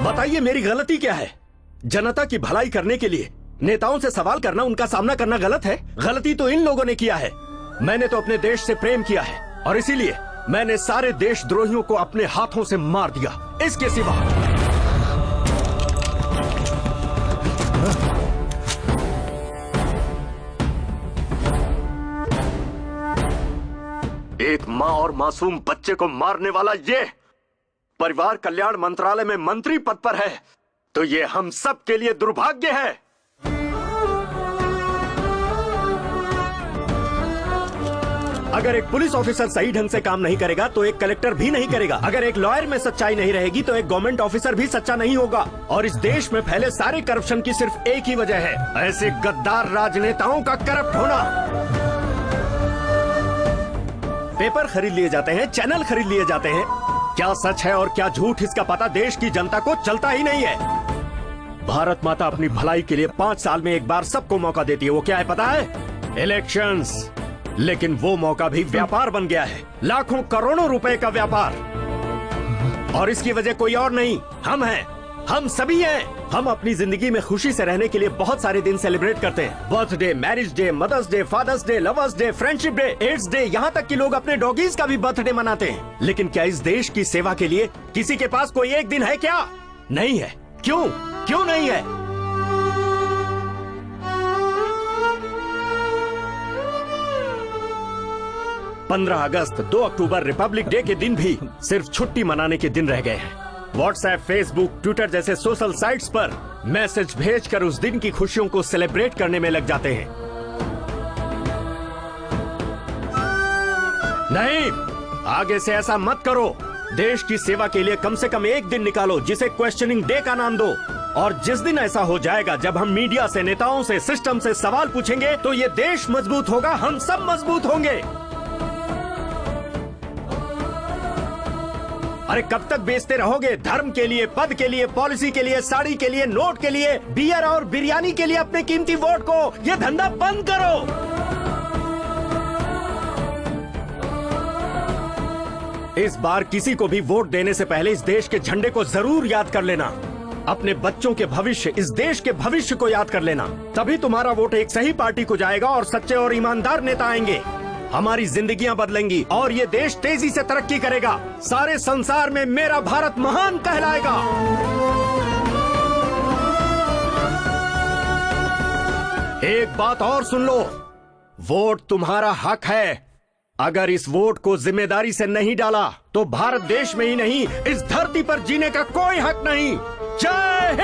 बताइए मेरी गलती क्या है? जनता की भलाई करने के लिए नेताओं से सवाल करना, उनका सामना करना गलत है? गलती तो इन लोगों ने किया है। मैंने तो अपने देश से प्रेम किया है और इसीलिए मैंने सारे देशद्रोहियों को अपने हाथों से मार दिया। इसके सिवा एक माँ और मासूम बच्चे को मारने वाला ये परिवार कल्याण मंत्रालय में मंत्री पद पर है, तो ये हम सब के लिए दुर्भाग्य है। अगर एक पुलिस ऑफिसर सही ढंग से काम नहीं करेगा तो एक कलेक्टर भी नहीं करेगा। अगर एक लॉयर में सच्चाई नहीं रहेगी तो एक गवर्नमेंट ऑफिसर भी सच्चा नहीं होगा। और इस देश में फैले सारे करप्शन की सिर्फ एक ही वजह है, ऐसे गद्दार राजनेताओं का करप्ट होना। पेपर खरीद लिए जाते हैं, चैनल खरीद लिए जाते हैं, क्या सच है और क्या झूठ इसका पता देश की जनता को चलता ही नहीं है। भारत माता अपनी भलाई के लिए 5 साल में एक बार सबको मौका देती है, वो क्या है पता है? इलेक्शंस। लेकिन वो मौका भी व्यापार बन गया है, लाखों करोड़ों रुपए का व्यापार। और इसकी वजह कोई और नहीं, हम हैं, हम सभी हैं। हम अपनी जिंदगी में खुशी से रहने के लिए बहुत सारे दिन सेलिब्रेट करते हैं। Birthday, marriage day, mother's day, father's day, lovers day, friendship day, AIDS day, यहाँ तक कि लोग अपने डॉगीज का भी बर्थडे मनाते हैं। लेकिन क्या इस देश की सेवा के लिए किसी के पास कोई एक दिन है क्या? नहीं है। क्यों? क्यों नहीं है? पंद्रह अगस्त, 2 अक्टूबर रिपब्लिक डे के दिन भी सिर्फ छुट्टी मनाने के दिन रह गए हैं। व्हाट्सएप, फेसबुक, ट्विटर जैसे सोशल साइट्स पर मैसेज भेजकर उस दिन की खुशियों को सेलिब्रेट करने में लग जाते हैं। नहीं, आगे से ऐसा मत करो। देश की सेवा के लिए कम से कम एक दिन निकालो जिसे क्वेश्चनिंग डे का नाम दो। और जिस दिन ऐसा हो जाएगा जब हम मीडिया से, नेताओं से, सिस्टम से सवाल पूछेंगे तो ये देश मजबूत होगा, हम सब मजबूत होंगे। अरे कब तक बेचते रहोगे धर्म के लिए, पद के लिए, पॉलिसी के लिए, साड़ी के लिए, नोट के लिए, बियर और बिरयानी के लिए अपने कीमती वोट को? ये धंधा बंद करो। इस बार किसी को भी वोट देने से पहले इस देश के झंडे को जरूर याद कर लेना। अपने बच्चों के भविष्य, इस देश के भविष्य को याद कर लेना। तभी तुम्हारा वोट एक सही पार्टी को जाएगा और सच्चे और ईमानदार नेता आएंगे। हमारी जिंदगियां बदलेंगी और ये देश तेजी से तरक्की करेगा। सारे संसार में मेरा भारत महान कहलाएगा। एक बात और सुन लो, वोट तुम्हारा हक है। अगर इस वोट को जिम्मेदारी से नहीं डाला तो भारत देश में ही नहीं, इस धरती पर जीने का कोई हक नहीं। जय